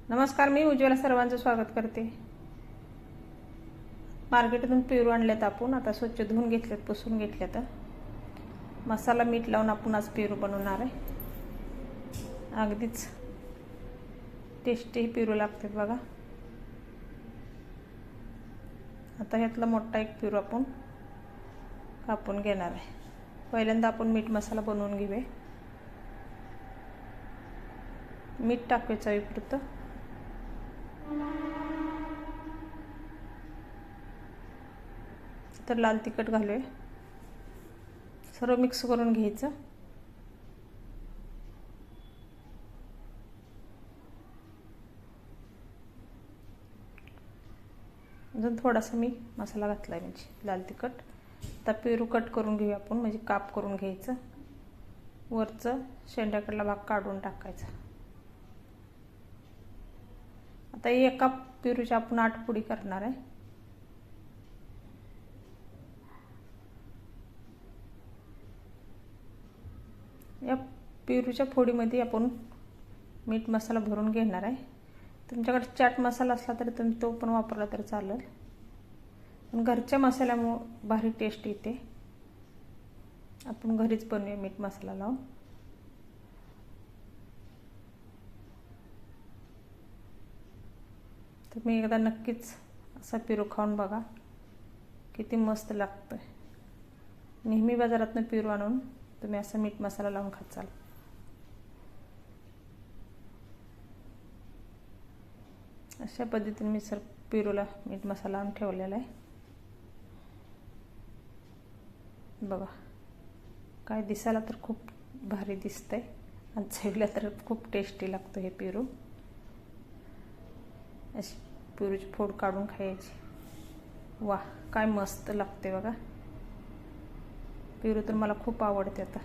नमस्कार, मी उज्ज्वला सर्वांचं स्वागत करते। मार्केटमधून पेरू आणलेत आपण, आता स्वच्छ धुवून घेतलेत, पुसून घेतलेत। मसाला मीठ लावून आपण आज पेरू बनवणार आहे। अगदीच टेस्टी पेरू लागतात बघा। आता ह्यातला मोठा एक पेरू आपण कापून घेणार आहे। पहिल्यांदा आपण मीठ मसाला बनवून घेऊया। मीठ टाकायचं चवीपुरतं, तर लाल तिखट घालूया। सर्व मिक्स करून घ्यायचं। अजून थोडासा मी मसाला घातलाय म्हणजे लाल तिखट। आता पेरू कट करून घेऊया आपण, म्हणजे काप करून घ्यायचं। वरचं शेंड्याकडला भाग काढून टाकायचा। आता एका पेरूच्या आपण 8 पुडी करणार आहे। या पेरूच्या फोडीमध्ये आपण मीठ मसाला भरून घेणार आहे। तुमच्याकडे चाट मसाला असला तर तुम्ही तो पण वापरला तर चालेल, पण घरच्या मसाल्यामुळे भारी टेस्ट येते। आपण घरीच बनवूया मीठ मसाला लावून। तुम्ही एकदा नक्कीच असा पेरू खाऊन बघा, किती मस्त लागतोय। नेहमी बाजारातून पेरू आणून तुम्ही असा मीठ मसाला लावून खाचाल। अशा पद्धतीने मी पेरूला मीठ मसाला लावून ठेवलेला आहे बघा। काय दिसायला तर खूप भारी दिसतंय आणि चवीला तर खूप टेस्टी लागतो हे पेरू। अशी पेरूची फोड काढून खायची। वाह, काय मस्त लागते बघा। पेरू तर मला खूप आवडते आता।